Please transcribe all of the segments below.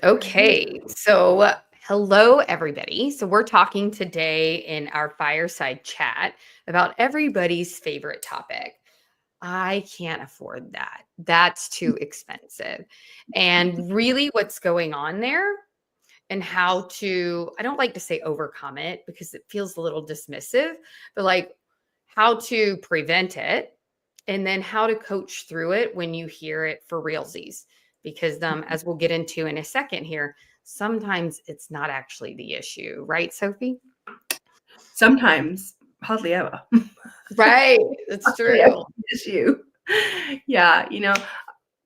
Okay, so hello, everybody. So, we're talking today in our fireside chat about everybody's favorite topic. I can't afford that. That's too expensive. And really, what's going on there and how to, I don't like to say overcome it because it feels a little dismissive, but like how to prevent it and then how to coach through it when you hear it for realsies. Because as we'll get into in a second here, sometimes it's not actually the issue, right, Sophie? Sometimes, hardly ever. Right, it's Hardly ever true. an issue. Yeah,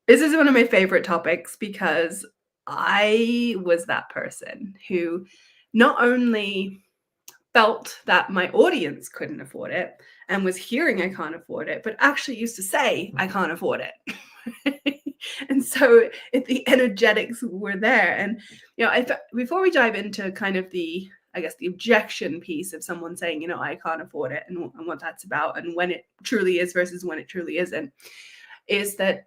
this is one of my favorite topics because I was that person who not only felt that my audience couldn't afford it and was hearing I can't afford it, but actually used to say I can't afford it. And so the energetics were there. And before we dive into kind of the I guess the objection piece of someone saying, I can't afford it and what that's about and when it truly is versus when it truly isn't, is that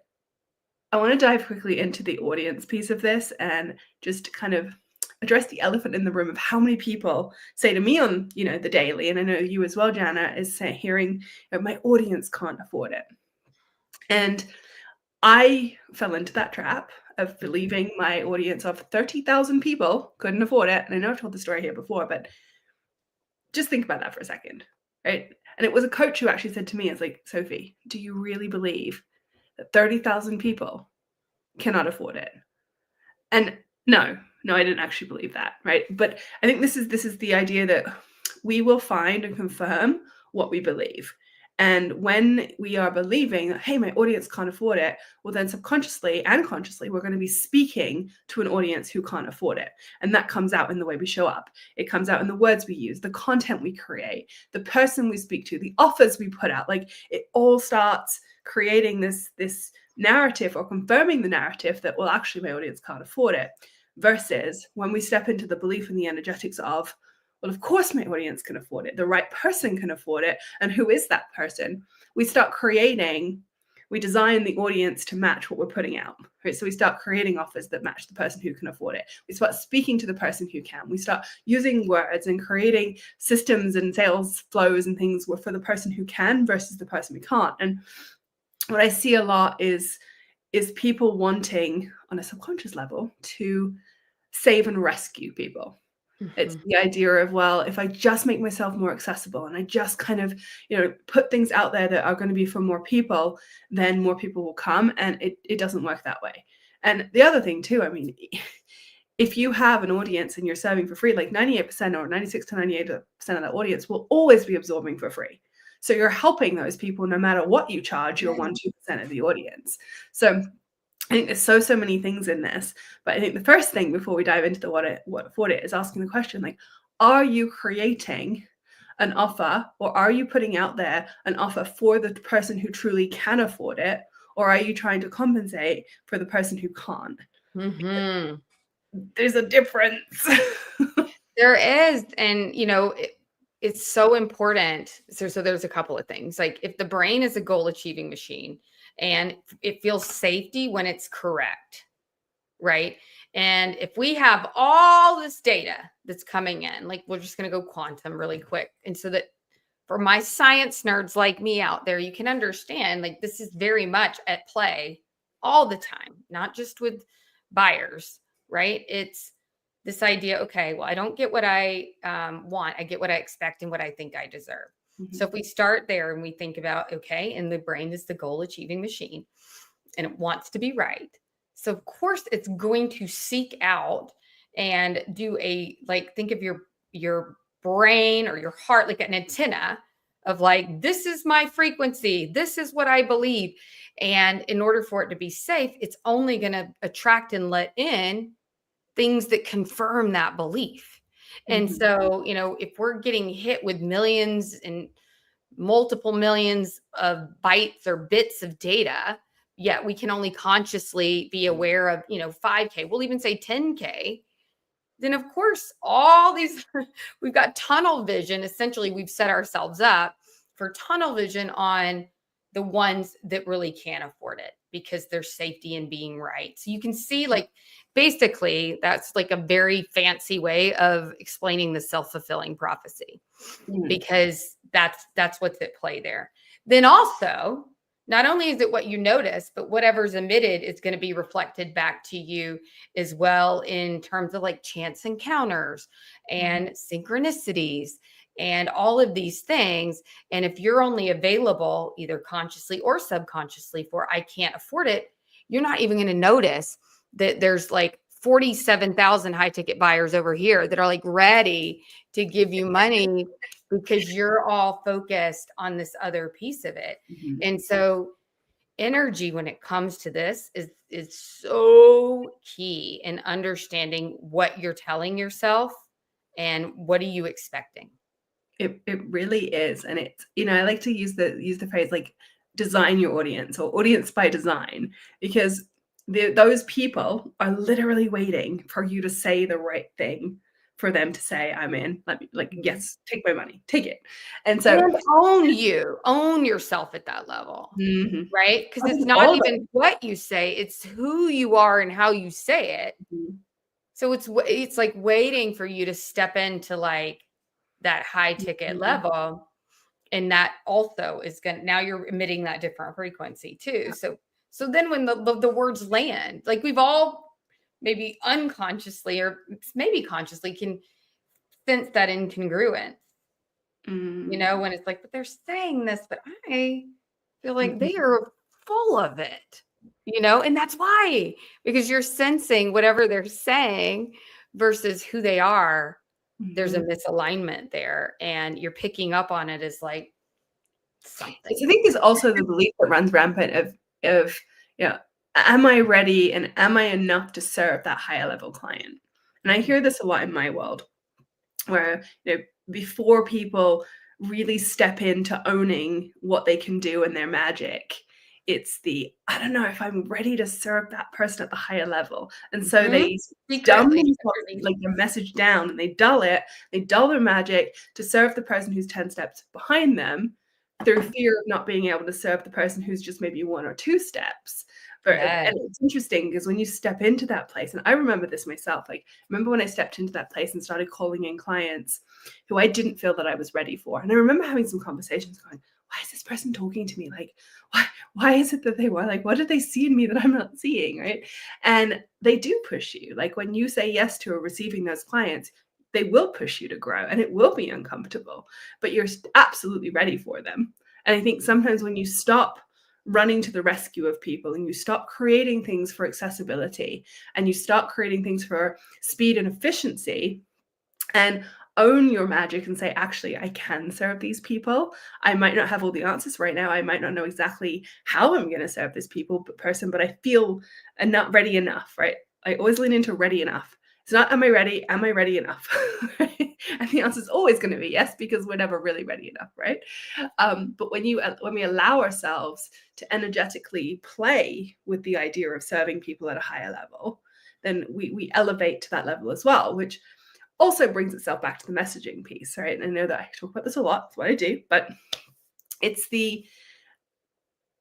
I want to dive quickly into the audience piece of this and just kind of address the elephant in the room of how many people say to me on, the daily, and I know you as well, Jana, is hearing, my audience can't afford it. And I fell into that trap of believing my audience of 30,000 people couldn't afford it. And I know I've told the story here before, but just think about that for a second, right? And it was a coach who actually said to me, it's like, Sophie, do you really believe that 30,000 people cannot afford it? And no, I didn't actually believe that, right? But I think this is the idea that we will find and confirm what we believe. And when we are believing that, hey, my audience can't afford it, well, then subconsciously and consciously, we're going to be speaking to an audience who can't afford it. And that comes out in the way we show up. It comes out in the words we use, the content we create, the person we speak to, the offers we put out. Like it all starts creating this narrative or confirming the narrative that, well, actually, my audience can't afford it. Versus when we step into the belief and the energetics of, well, of course my audience can afford it. The right person can afford it. And who is that person? We start creating, we design the audience to match what we're putting out, right? So we start creating offers that match the person who can afford it. We start speaking to the person who can. We start using words and creating systems and sales flows and things for the person who can versus the person who can't. And what I see a lot is people wanting on a subconscious level to save and rescue people. It's the idea of, well, if I just make myself more accessible and I just kind of, put things out there that are going to be for more people, then more people will come. And it doesn't work that way. And the other thing too, I mean, if you have an audience and you're serving for free, like 98% or 96 to 98% of that audience will always be absorbing for free. So you're helping those people no matter what you charge your 1-2% of the audience. So I think there's so many things in this, but I think the first thing before we dive into the what afford it is asking the question, like, are you creating an offer or are you putting out there an offer for the person who truly can afford it, or are you trying to compensate for the person who can't? Mm-hmm. There's a difference. There is. And, it's so important. So there's a couple of things. Like if the brain is a goal achieving machine and it feels safety when it's correct, right? And if we have all this data that's coming in, like we're just going to go quantum really quick. And so that for my science nerds like me out there, you can understand like this is very much at play all the time, not just with buyers, right? It's this idea, okay, well, I don't get what I want. I get what I expect and what I think I deserve. So if we start there and we think about, okay, and the brain is the goal achieving machine and it wants to be right. So of course it's going to seek out and do think of your brain or your heart like an antenna of like, this is my frequency. This is what I believe. And in order for it to be safe, it's only going to attract and let in things that confirm that belief. And so, if we're getting hit with millions and multiple millions of bytes or bits of data, yet we can only consciously be aware of, 5K, we'll even say 10K, then of course, all these, we've got tunnel vision. Essentially, we've set ourselves up for tunnel vision on the ones that really can't afford it because there's safety in being right. So you can see, like, basically that's like a very fancy way of explaining the self-fulfilling prophecy, because that's what's at play there. Then also, not only is it what you notice, but whatever's emitted is going to be reflected back to you as well, in terms of like chance encounters and synchronicities and all of these things. And if you're only available either consciously or subconsciously for I can't afford it, you're not even going to notice that there's like 47,000 high ticket buyers over here that are like ready to give you money, because you're all focused on this other piece of it. And so energy, when it comes to this, is so key in understanding what you're telling yourself and what are you expecting. It really is. And it's, I like to use the phrase like design your audience, or audience by design, because those people are literally waiting for you to say the right thing for them to say, I'm in. Let me, like, yes, take my money, take it. And so And own yourself at that level, mhm. right? Because I it's think not all of even what you say, it's who you are and how you say it. it. So it's like waiting for you to step into like that high ticket Mhm. level. And that also is going to, now you're emitting that different frequency too. So then when the words land, like we've all maybe unconsciously or maybe consciously can sense that incongruence, Mm. when it's like, but they're saying this, but I feel like Mhm. they are full of it, and that's why, because you're sensing whatever they're saying versus who they are. There's a Mhm. misalignment there, and you're picking up on it as like It's, I something. think, is also the belief that runs rampant of you know, am I ready and am I enough to serve that higher level client? And I hear this a lot in my world, where before people really step into owning what they can do and their magic, it's the, I don't know if I'm ready to serve that person at the higher level. And so Mhm. they dumb Secretly themselves, underneath. like their message down, and they dull their magic to serve the person who's 10 steps behind them, through fear of not being able to serve the person who's just maybe one or two steps. And Yes. it's interesting because when you step into that place, and I remember this myself, like, remember when I stepped into that place and started calling in clients who I didn't feel that I was ready for. And I remember having some conversations going, why is this person talking to me? Like, why is it that they were like, what did they see in me that I'm not seeing? Right. And they do push you. Like when you say yes to receiving those clients, they will push you to grow, and it will be uncomfortable, but you're absolutely ready for them. And I think sometimes when you stop running to the rescue of people and you stop creating things for accessibility and you start creating things for speed and efficiency, and own your magic and say, actually, I can serve these people. I might not have all the answers right now. I might not know exactly how I'm going to serve this person, but I feel not ready enough, right? I always lean into ready enough. It's not, am I ready? Am I ready enough? And the answer is always going to be yes, because we're never really ready enough, right? But when we allow ourselves to energetically play with the idea of serving people at a higher level, then we elevate to that level as well, which also brings itself back to the messaging piece, right? And I know that I talk about this a lot, that's what I do, but it's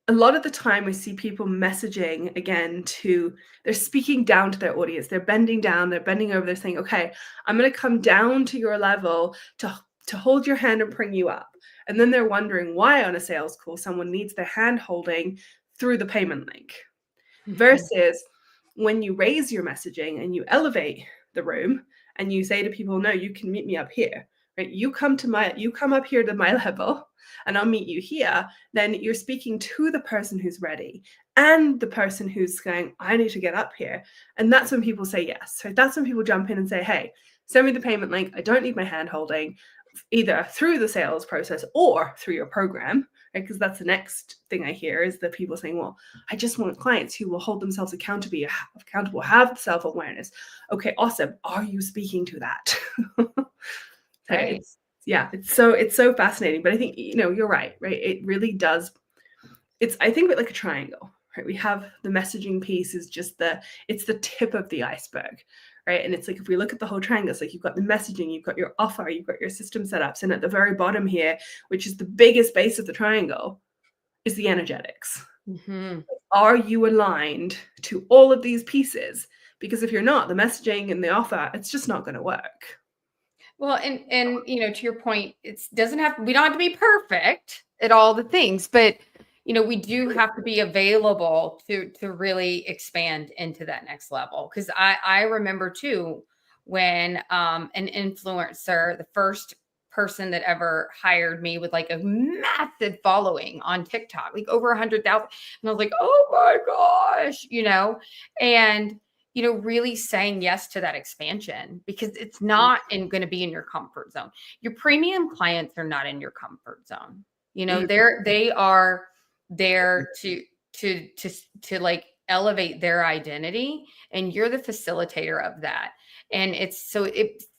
a lot of the time I see people messaging again they're speaking down to their audience. They're bending down, they're bending over, they're saying, okay, I'm going to come down to your level to hold your hand and bring you up. And then they're wondering why on a sales call someone needs their hand holding through the payment link. Versus when you raise your messaging and you elevate the room and you say to people, no, you can meet me up here, right? You come up here to my level and I'll meet you here. Then you're speaking to the person who's ready and the person who's going, I need to get up here. And that's when people say yes. So that's when people jump in and say, hey, send me the payment link. I don't need my hand holding, either through the sales process or through your program, right? Because that's the next thing I hear is that people saying, well, I just want clients who will hold themselves accountable, have self-awareness. Okay, awesome. Are you speaking to that? So Right. it's so fascinating. But I think, you're right? It really does. It's, I think, like a triangle, right? We have the messaging piece is just it's the tip of the iceberg, right? And it's like, if we look at the whole triangle, it's like you've got the messaging, you've got your offer, you've got your system setups, and at the very bottom here, which is the biggest base of the triangle, is the energetics. Hmm. Are you aligned to all of these pieces? Because if you're not, the messaging and the offer, it's just not going to work. Well, and to your point, it's doesn't have we don't have to be perfect at all the things, but we do have to be available to really expand into that next level. Because I remember too when an influencer, the first person that ever hired me with like a massive following on TikTok, like over 100,000, and I was like, oh my gosh, and really saying yes to that expansion because it's not going to be in your comfort zone. Your premium clients are not in your comfort zone. Mm. They are there to like elevate their identity, and you're the facilitator of that. And it's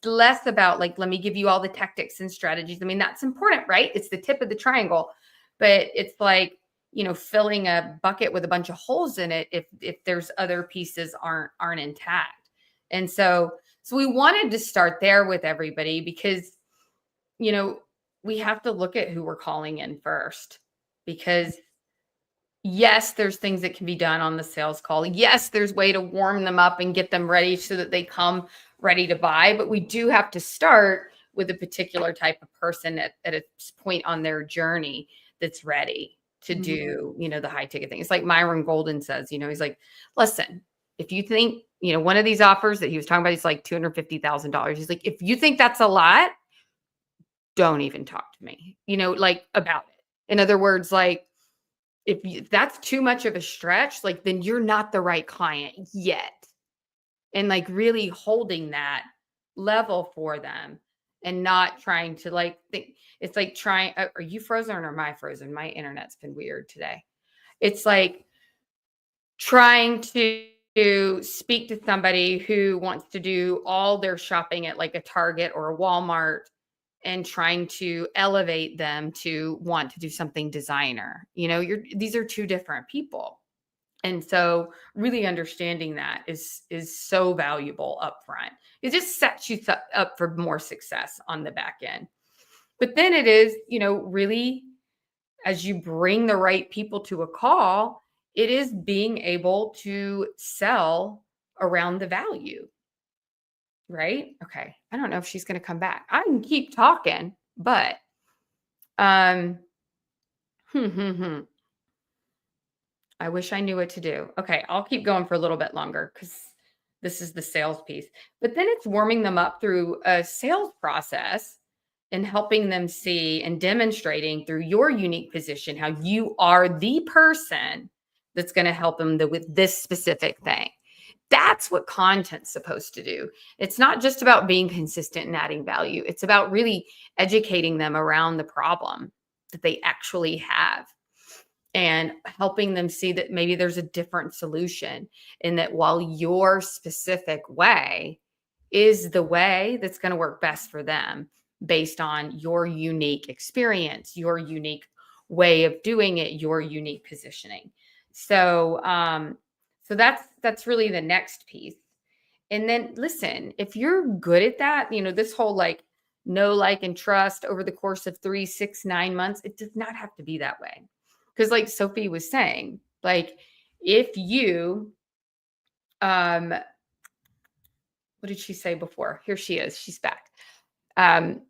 less about like, let me give you all the tactics and strategies. I mean, that's important, right? It's the tip of the triangle, but it's like, filling a bucket with a bunch of holes in it if there's other pieces aren't intact. And so we wanted to start there with everybody because we have to look at who we're calling in first, because yes, there's things that can be done on the sales call. Yes, there's way to warm them up and get them ready so that they come ready to buy, but we do have to start with a particular type of person at a point on their journey that's ready to do, the high ticket thing. It's like Myron Golden says, he's like, listen, if you think, one of these offers that he was talking about, he's like $250,000. He's like, if you think that's a lot, don't even talk to me, like about it. In other words, like, if that's too much of a stretch, like, then you're not the right client yet. And like really holding that level for them and not trying to like think it's like trying, are you frozen or am I frozen? My internet's been weird today. It's like trying to speak to somebody who wants to do all their shopping at like a Target or a Walmart and trying to elevate them to want to do something designer. These are two different people. And so really understanding that is so valuable up front. It just sets you up for more success on the back end. But then it is, really as you bring the right people to a call, it is being able to sell around the value, right? Okay. I don't know if she's going to come back. I can keep talking, but um hmm, hmm, hmm. I wish I knew what to do. Okay, I'll keep going for a little bit longer because this is the sales piece. But then it's warming them up through a sales process and helping them see and demonstrating through your unique position how you are the person that's going to help them with this specific thing. That's what content's supposed to do. It's not just about being consistent and adding value. It's about really educating them around the problem that they actually have and helping them see that maybe there's a different solution, and that while your specific way is the way that's going to work best for them based on your unique experience, your unique way of doing it, your unique positioning. So that's really the next piece. And then listen, if you're good at that, this whole like know, like, and trust over the course of 3, 6, 9 months, it does not have to be that way. Because like Sophie was saying, like if you what did she say before? Here she is. She's back. Um,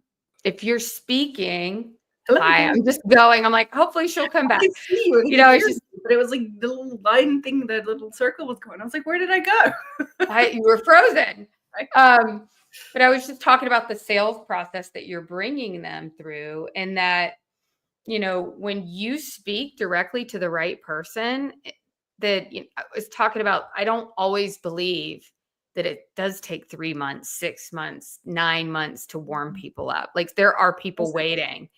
if you're speaking, Hello. hi, I'm just going. I'm like, hopefully she'll come I back. could see you. And It's just but it was like the little line thing, the little circle was going. I was like, where did I go? you were frozen. Right. But I was just talking about the sales process that you're bringing them through, and that when you speak directly to the right person, that I was talking about, I don't always believe that it does take 3 months, 6 months, 9 months to warm people up. Like there are people waiting.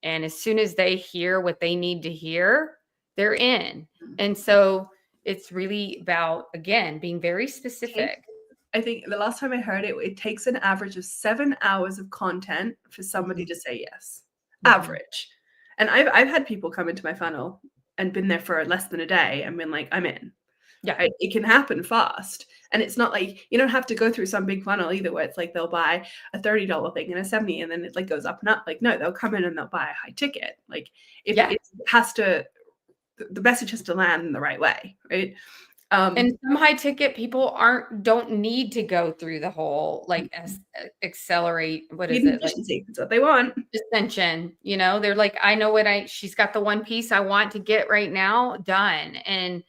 And as soon as they hear what they need to hear, they're in. And so it's really about, again, being very specific. I think the last time I heard it, it takes an average of 7 hours of content for somebody Mhm. to say yes. Mhm. Average. And I've had people come into my funnel and been there for less than a day and been like, I'm in. Yeah. Right? It can happen fast. And it's not like you don't have to go through some big funnel either where it's like they'll buy a $30 thing and a 70 and then it like goes up and up. Like, no, they'll come in and they'll buy a high ticket. Like Yeah. it has to the message has to land in the right way, right? And some high ticket people don't need to go through the whole like accelerate, what is Speed and it? Like efficiency, that's what they want. ascension, they're like, I know she's got the one piece I want to get right now done. And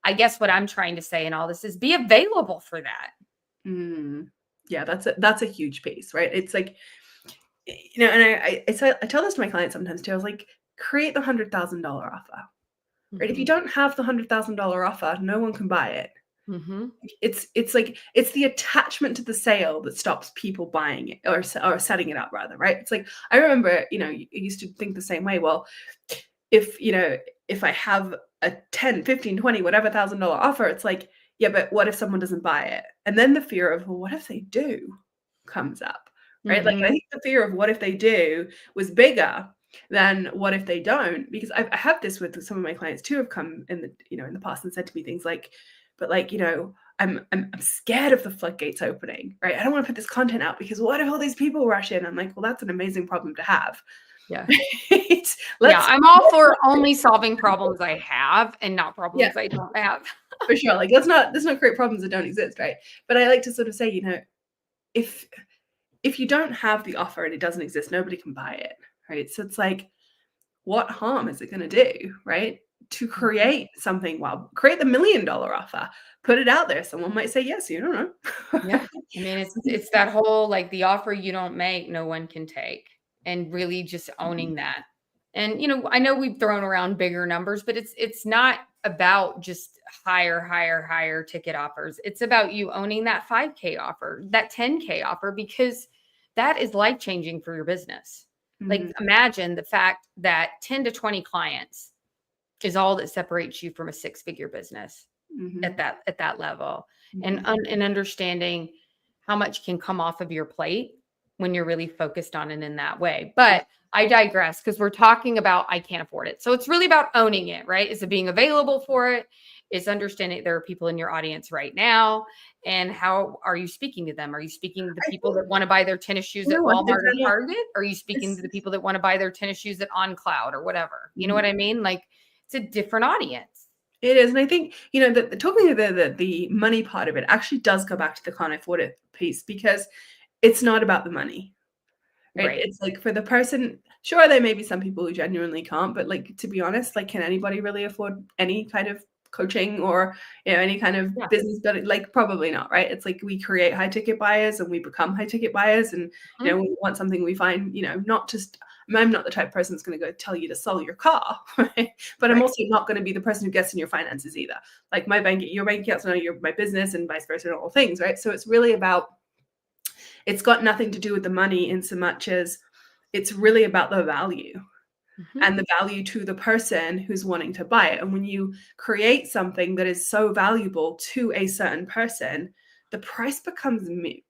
I guess what I'm trying to say in all this is be available for that. Yeah, that's a huge piece, right? It's like, and I tell this to my clients sometimes too. I was like, create the $100,000 offer, right? If you don't have the $100,000 offer, no one can buy it. It's like it's the attachment to the sale that stops people buying it or setting it up, rather, right? It's like I remember, I used to think the same way. Well, if I have a 10, 15, 20, whatever $1,000 offer, it's like, yeah, but what if someone doesn't buy it? And then the fear of, well, what if they do comes up, right? Like I think the fear of what if they do was bigger than what if they don't, because I have this with some of my clients too, have come in the past and said to me things like, but like, I'm scared of the floodgates opening, right? I don't want to put this content out because what if all these people rush in? I'm like, well, that's an amazing problem to have. Yeah. Yeah, I'm all for only solving problems I have and not problems I don't have. For sure. Like let's not create problems that don't exist, right? But I like to sort of say, if you don't have the offer and it doesn't exist, nobody can buy it, right? So it's like, what harm is it going to do, right? To create something, create the $1 million offer, put it out there. Someone might say yes, you don't know. Yeah. I mean, it's that whole, like, the offer you don't make, no one can take, and really just owning that. And, I know we've thrown around bigger numbers, but it's not about just higher ticket offers. It's about you owning that 5K offer, that 10K offer, because that is life-changing for your business. Like, imagine the fact that 10 to 20 clients is all that separates you from a 6-figure business at that level. And understanding how much can come off of your plate when you're really focused on it in that way. But I digress, because we're talking about I can't afford it. So it's really about owning it, right? Is it being available for it? Is understanding there are people in your audience right now, and how are you speaking to them? Are you speaking to the people that want to buy their tennis shoes at Walmart or Target? Or are you speaking to the people that want to buy their tennis shoes at OnCloud or whatever? You know what I mean? Like, it's a different audience. It is. And I think, talking about the money part of it actually does go back to the can't afford it piece, because it's not about the money. Right? It's like, for the person, sure, there may be some people who genuinely can't, but like, to be honest, like, can anybody really afford any kind of coaching or any kind of business building? Like, probably not, right? It's like we create high ticket buyers and we become high ticket buyers, and we want something we find, not just, I'm not the type of person that's going to go tell you to sell your car, right? But I'm also not going to be the person who gets in your finances either. Like, your bank account's not my business, and vice versa, and all things, right? So it's really about, it's got nothing to do with the money in so much as it's really about the value and the value to the person who's wanting to buy it. And when you create something that is so valuable to a certain person, the price becomes moot,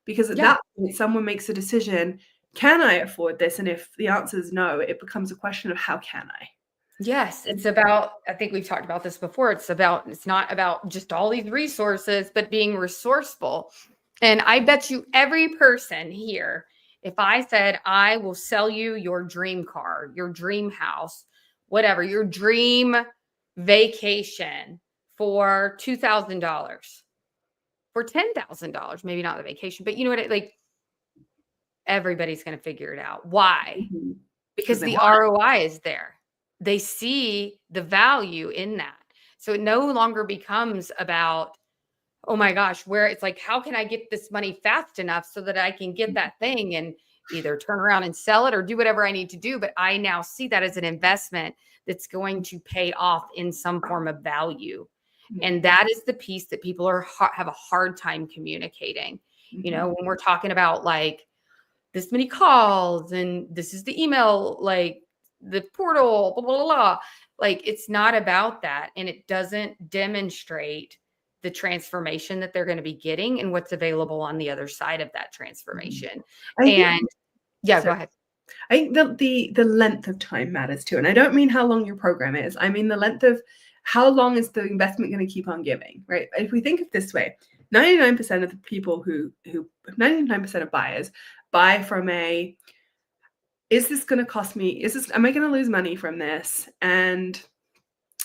because at that point, someone makes a decision, can I afford this? And if the answer is no, it becomes a question of how can I? Yes, it's about, I think we've talked about this before. It's not about just all these resources, but being resourceful. And I bet you every person here, if I said, I will sell you your dream car, your dream house, whatever, your dream vacation for $2,000, for $10,000, maybe not the vacation, but you know what, like, everybody's going to figure it out. Why? Because the ROI is there. They see the value in that. So it no longer becomes about, oh my gosh, where it's like, how can I get this money fast enough so that I can get that thing and either turn around and sell it or do whatever I need to do. But I now see that as an investment that's going to pay off in some form of value. And that is the piece that people have a hard time communicating. When we're talking about like this many calls and this is the email, like the portal, blah, blah, blah, blah. Like, it's not about that. And it doesn't demonstrate the transformation that they're going to be getting and what's available on the other side of that transformation. Go ahead. I think the length of time matters too. And I don't mean how long your program is. I mean the length of how long is the investment going to keep on giving, right? If we think of this way, 99% of the people 99% of buyers buy from is this going to cost me? Am I going to lose money from this? And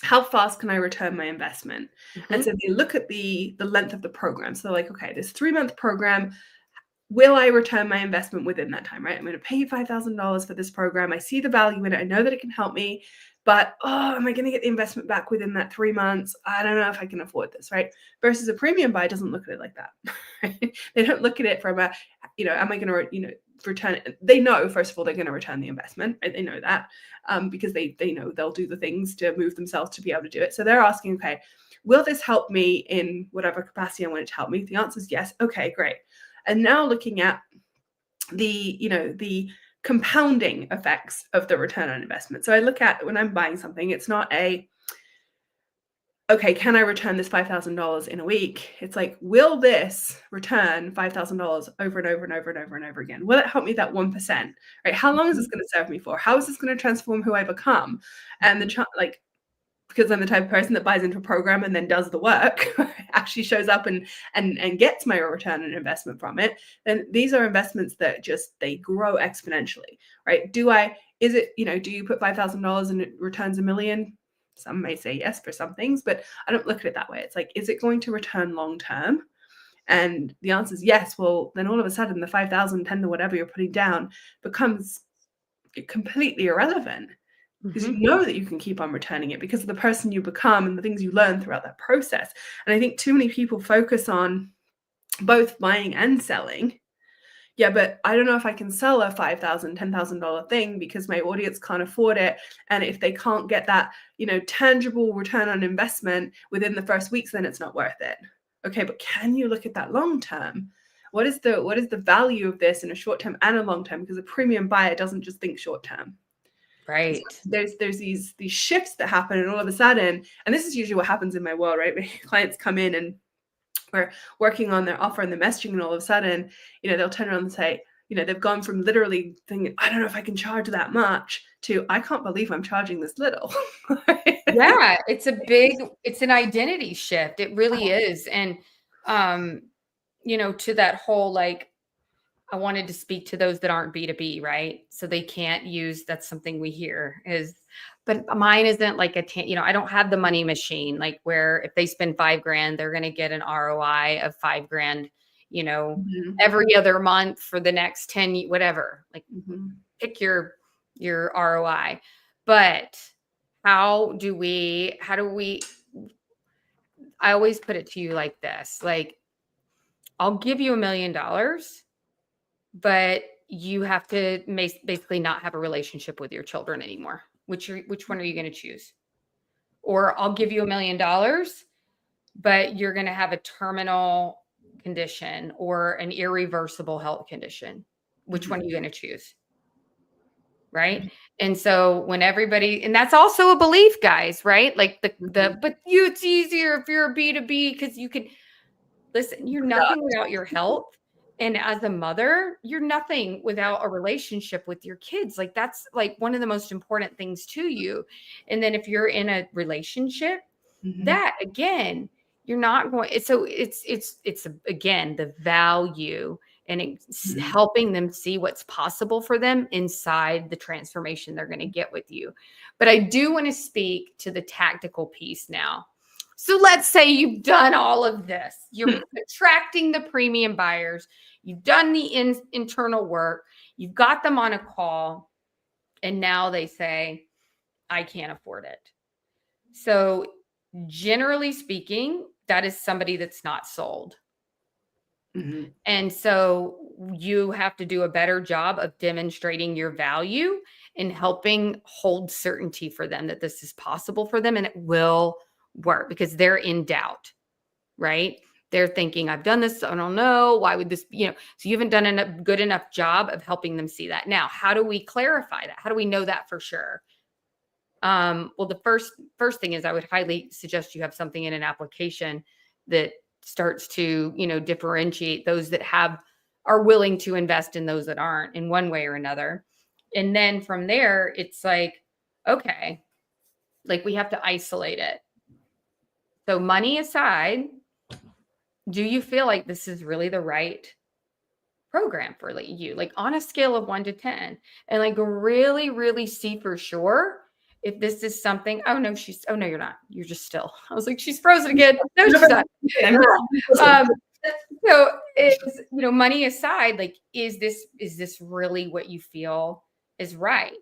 how fast can I return my investment? And Mhm. so they look at the length of the program. So they're like, okay, this 3-month program, will I return my investment within that time, right? I'm going to pay you $5,000 for this program. I see the value in it. I know that it can help me, but am I going to get the investment back within that 3 months? I don't know if I can afford this, right? Versus a premium buy doesn't look at it like that. Right? They don't look at it from a, am I going to, return it? They know, first of all, they're going to return the investment. Right? They know that because they know they'll do the things to move themselves to be able to do it. So they're asking, okay, will this help me in whatever capacity I want it to help me? The answer is yes. Okay, great. And now looking at the compounding effects of the return on investment. So I look at when I'm buying something, it's not okay, can I return this $5,000 in a week? It's like, will this return $5,000 over and over and over and over and over again? Will it help me that 1%? Right? How long is this Mhm. going to serve me for? How is this going to transform who I become? And Mhm. because I'm the type of person that buys into a program and then does the work, actually shows up and gets my return on investment from it, then these are investments that just they grow exponentially, right? Do you put $5,000 and it returns $1 million? Some may say yes for some things, but I don't look at it that way. It's like, is it going to return long term? And the answer is yes. Well, then all of a sudden the 5,000, 10 or whatever you're putting down becomes completely irrelevant because you Mhm. know that you can keep on returning it because of the person you become and the things you learn throughout that process. And I think too many people focus on both buying and selling. Yeah, but I don't know if I can sell a $5,000, $10,000 thing because my audience can't afford it. And if they can't get that, tangible return on investment within the first weeks, then it's not worth it. Okay, but can you look at that long term? What is the value of this in a short term and a long term? Because a premium buyer doesn't just think short term. Right. There's these shifts that happen, and all of a sudden, and this is usually what happens in my world, right? My clients come in and we're working on their offer and the messaging, and all of a sudden, they'll turn around and say, they've gone from literally thinking, I don't know if I can charge that much to I can't believe I'm charging this little. Yeah, it's an identity shift. It really is. And um, to that whole like I wanted to speak to those that aren't B2B, right? So they can't use that's something we hear is but mine isn't like I don't have the money machine like where if they spend 5 grand, they're going to get an ROI of 5 grand, you know, Mhm, every other month for the next 10 whatever. Like mhm, pick your ROI. But how do we I always put it to you like this. Like I'll give you $1 million, but you have to basically not have a relationship with your children anymore. Which one are you going to choose? Or I'll give you $1 million, but you're going to have a terminal condition or an irreversible health condition. Which mhm, one are you going to choose? Right. And so when everybody, and that's also a belief, guys, right? Like mhm. but it's easier if you're a B2B because you can listen, you're nothing without your health. And as a mother, you're nothing without a relationship with your kids. Like that's like one of the most important things to you. And then if you're in a relationship, Mhm, that again, you're not going so it's again the value and it's mhm, helping them see what's possible for them inside the transformation they're going to get with you. But I do want to speak to the tactical piece now. So let's say you've done all of this. You're mhm. attracting the premium buyers. You've done the internal work. You've got them on a call. And now they say, I can't afford it. So, generally speaking, that is somebody that's not sold. Mhm, And so you have to do a better job of demonstrating your value and helping hold certainty for them that this is possible for them and it will work because they're in doubt, right? They're thinking, I've done this. I don't know. Why would this, so you haven't done a good enough job of helping them see that. Now, how do we clarify that? How do we know that for sure? Well, the first thing is I would highly suggest you have something in an application that starts to, differentiate those that are willing to invest in those that aren't in one way or another. And then from there, it's like, okay, like we have to isolate it. So money aside, do you feel like this is really the right program for like you? Like on a scale of 1 to 10 and like really, really see for sure if this is something, oh no, oh no, you're not. You're just still. I was like, she's frozen again. No, she's not. um, so is, money aside, like, is this really what you feel is right?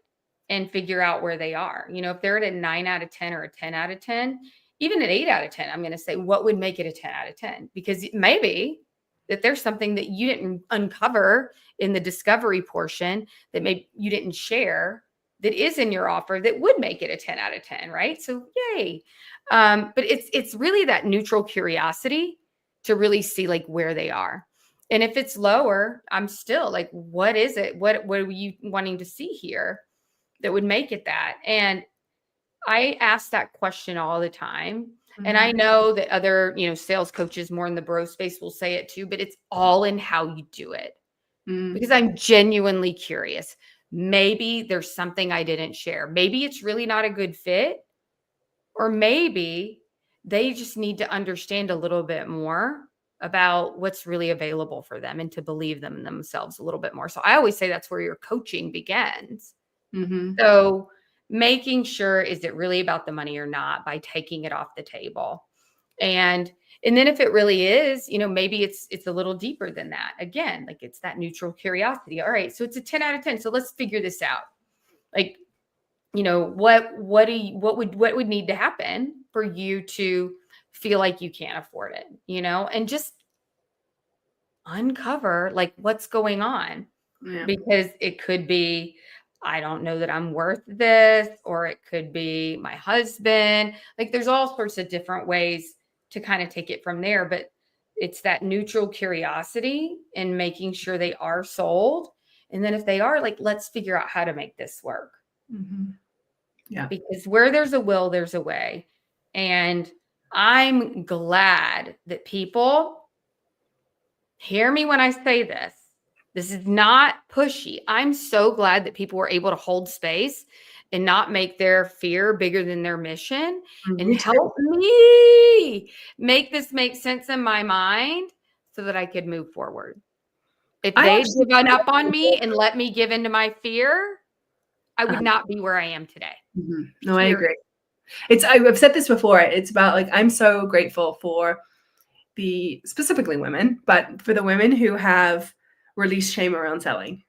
And figure out where they are. If they're at a 9 out of 10 or a 10 out of 10, even an 8 out of 10, I'm going to say, what would make it a 10 out of 10? Because maybe that there's something that you didn't uncover in the discovery portion that maybe you didn't share that is in your offer that would make it a 10 out of 10, right? So yay. But it's really that neutral curiosity to really see like where they are. And if it's lower, I'm still like, what is it? What are you wanting to see here that would make it that? And I ask that question all the time. And I know that other, sales coaches more in the bro space will say it too, but it's all in how you do it. Because I'm genuinely curious. Maybe there's something I didn't share. Maybe it's really not a good fit, or maybe they just need to understand a little bit more about what's really available for them and to believe them in themselves a little bit more. So I always say that's where your coaching begins. So making sure, is it really about the money or not, by taking it off the table. And then if it really is, maybe it's a little deeper than that. Again, like, it's that neutral curiosity. All right, so it's a 10 out of 10. So let's figure this out. Like, what would need to happen for you to feel like you can't afford it, and just uncover like what's going on. Yeah. Because it could be, I don't know that I'm worth this, or it could be my husband. Like, there's all sorts of different ways to kind of take it from there. But it's that neutral curiosity and making sure they are sold. And then if they are, like, let's figure out how to make this work. Yeah. Because where there's a will, there's a way. And I'm glad that people hear me when I say this. This is not pushy. I'm so glad that people were able to hold space and not make their fear bigger than their mission, and help me make this make sense in my mind so that I could move forward. If they'd given up on me and let me give into my fear, I would not be where I am today. No, I agree. I've said this before. It's about, like, I'm so grateful for specifically women, but for the women who have released shame around selling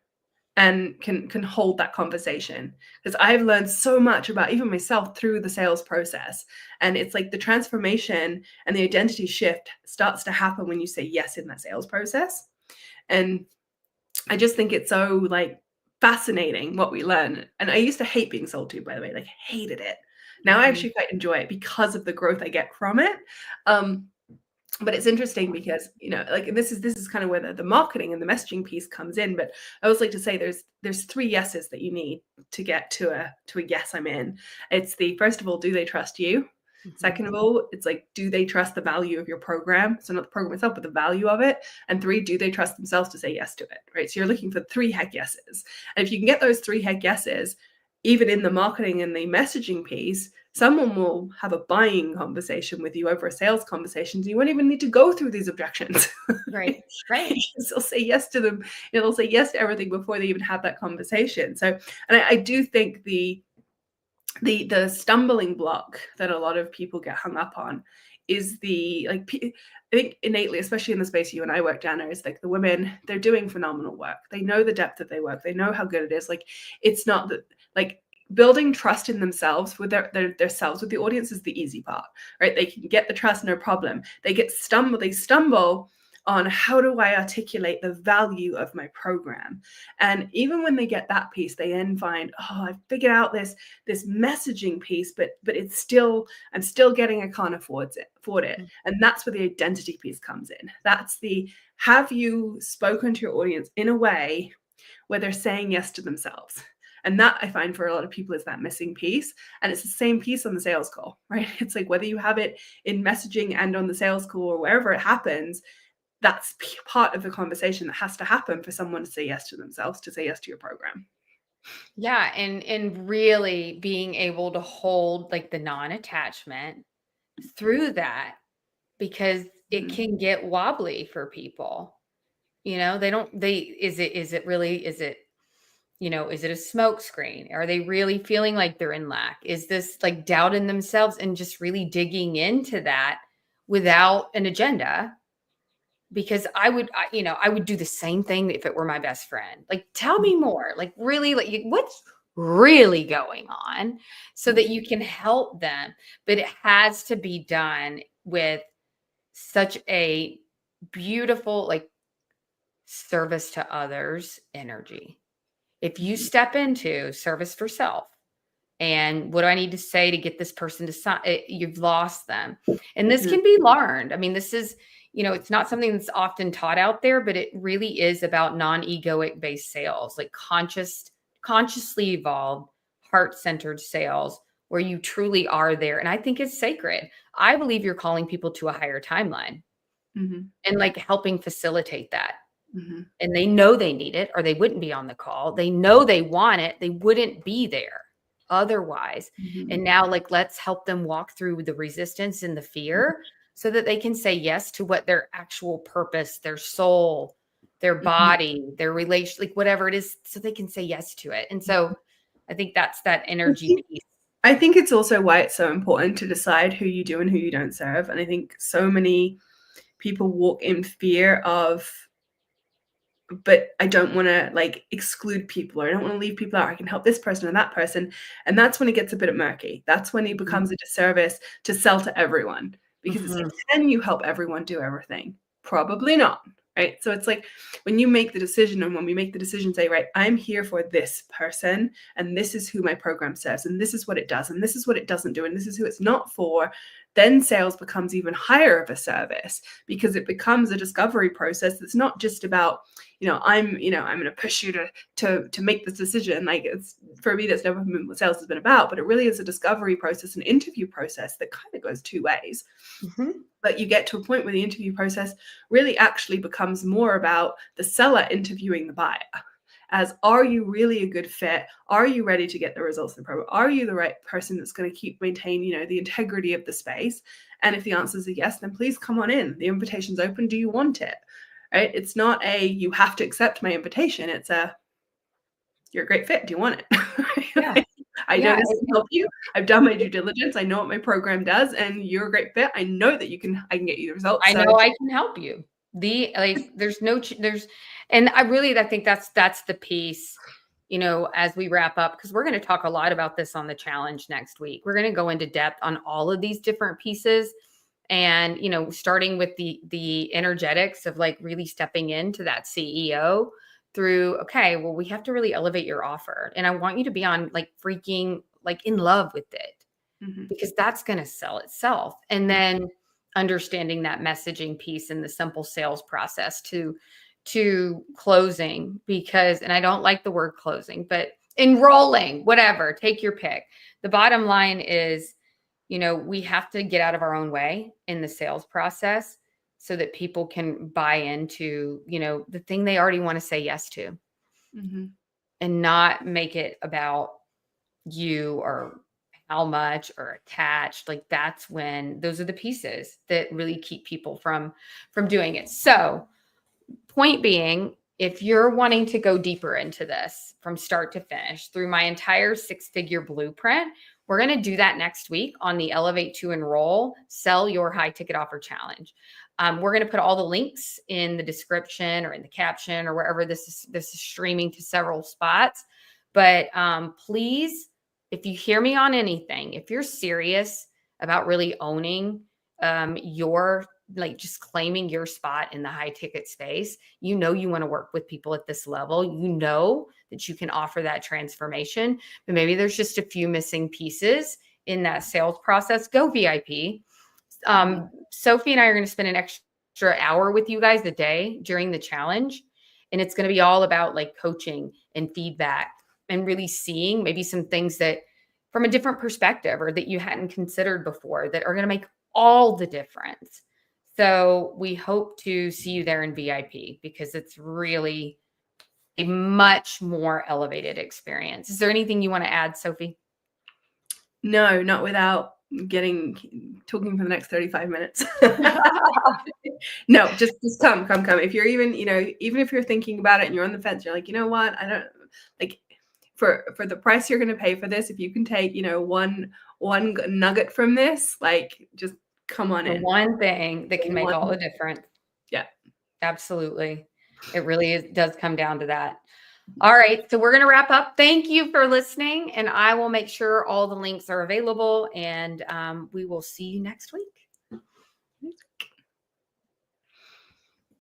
and can hold that conversation, because I've learned so much about even myself through the sales process. And it's like the transformation and the identity shift starts to happen when you say yes in that sales process. And I just think it's so, like, fascinating what we learn. And I used to hate being sold to, by the way, like, hated it. Now I actually quite enjoy it because of the growth I get from it. But it's interesting because, like, this is kind of where the marketing and the messaging piece comes in. But I always like to say there's 3 yeses that you need to get to a yes, I'm in. It's first of all, do they trust you? Second of all, it's like, do they trust the value of your program? So not the program itself, but the value of it. And 3, do they trust themselves to say yes to it? Right. So you're looking for 3 heck yeses. And if you can get those 3 heck yeses, even in the marketing and the messaging piece, someone will have a buying conversation with you over a sales conversation. So you won't even need to go through these objections. Right. They'll say yes to them. They'll say yes to everything before they even have that conversation. So, and I do think the stumbling block that a lot of people get hung up on is I think innately, especially in the space you and I work, Dana, is like the women, they're doing phenomenal work. They know the depth of their work. They know how good it is. Like, it's not that, like, building trust in themselves with their selves with the audience is the easy part, right? They can get the trust, no problem. They stumble on, how do I articulate the value of my program? And even when they get that piece, they then find, oh, I figured out this messaging piece, but I'm still getting, I can't afford it. And that's where the identity piece comes in. That's have you spoken to your audience in a way where they're saying yes to themselves? And that, I find, for a lot of people, is that missing piece. And it's the same piece on the sales call, right? It's like, whether you have it in messaging and on the sales call or wherever it happens, that's part of the conversation that has to happen for someone to say yes to themselves, to say yes to your program. Yeah. And really being able to hold, like, the non-attachment through that, because it can get wobbly for people. Is it Is it a smoke screen? Are they really feeling like they're in lack? Is this like doubt in themselves, and just really digging into that without an agenda? Because I would do the same thing if it were my best friend. Like, tell me more. Like, really, like, what's really going on, so that you can help them. But it has to be done with such a beautiful, like, service to others energy. If you step into service for self, and what do I need to say to get this person to sign? You've lost them. And this Mhm. can be learned. I mean, this is, it's not something that's often taught out there, but it really is about non-egoic based sales, like consciously evolved, heart-centered sales, where you truly are there. And I think it's sacred. I believe you're calling people to a higher timeline, Mhm. and like helping facilitate that. Mhm. And they know they need it, or they wouldn't be on the call. They know they want it. They wouldn't be there otherwise. Mhm. And now, like, let's help them walk through the resistance and the fear, so that they can say yes to what their actual purpose, their soul, their Mhm. body, their relation, like whatever it is, so they can say yes to it. And so I think that's that I energy think piece. I think it's also why it's so important to decide who you do and who you don't serve. And I think so many people walk in fear of, but I don't want to like exclude people, or I don't want to leave people out. I can help this person and that person. And that's when it gets a bit murky. That's when it becomes a disservice to sell to everyone, because it's like, Mhm. can you help everyone do everything? Probably not. Right. So it's like when you make the decision, and when we make the decision, say, right, I'm here for this person, and this is who my program serves, and this is what it does, and this is what it doesn't do, and this is who it's not for, then sales becomes even higher of a service, because it becomes a discovery process that's not just about, I'm going to push you to make this decision. Like, it's, for me, that's never been what sales has been about, but it really is a discovery process, an interview process that kind of goes two ways. Mhm. But you get to a point where the interview process really actually becomes more about the seller interviewing the buyer. As, are you really a good fit? Are you ready to get the results of the program? Are you the right person that's going to keep maintain, the integrity of the space? And if the answer is a yes, then please come on in. The invitation's open. Do you want it? Right? It's not a, you have to accept my invitation. It's a, you're a great fit. Do you want Yeah. it? I know Yeah. this can help you. I've done my due diligence. I know what my program does, and you're a great fit. I know that I can get you the results. I So know I can help you. There's no, and I think that's the piece, as we wrap up, because we're going to talk a lot about this on the challenge next week. We're going to go into depth on all of these different pieces, and, starting with the energetics of like really stepping into that CEO through, okay, well, we have to really elevate your offer. And I want you to be on like freaking like in love with it, mhm, because that's going to sell itself. And then understanding that messaging piece and the simple sales process to closing, because, and I don't like the word closing, but enrolling, whatever, take your pick. The bottom line is, we have to get out of our own way in the sales process, so that people can buy into, the thing they already want to say yes to, mhm, and not make it about you or how much or attached. Like, that's when those are the pieces that really keep people from doing it. So, point being, if you're wanting to go deeper into this from start to finish through my entire six-figure blueprint, we're going to do that next week on the Elevate to Enroll Sell Your High Ticket Offer Challenge. We're going to put all the links in the description or in the caption or wherever this is streaming to several spots. But please, if you hear me on anything, if you're serious about really owning your, like, just claiming your spot in the high ticket space, you want to work with people at this level, that you can offer that transformation, but maybe there's just a few missing pieces in that sales process, go VIP. mhm, Sophie and I are going to spend an extra hour with you guys a day during the challenge. And it's going to be all about like coaching and feedback, and really seeing maybe some things that from a different perspective, or that you hadn't considered before, that are going to make all the difference. So we hope to see you there in VIP, because it's really a much more elevated experience. Is there anything you want to add, Sophie? no, not without talking for the next 35 minutes. No, just come. If you're even, even if you're thinking about it and you're on the fence, you're like, you know what? I don't like, for the price you're going to pay for this, if you can take, you know, one nugget from this, like, just come on The in. one thing that can make all the difference. Yeah. Absolutely. It really does come down to that. All right. So we're going to wrap up. Thank you for listening. And I will make sure all the links are available. And we will see you next week.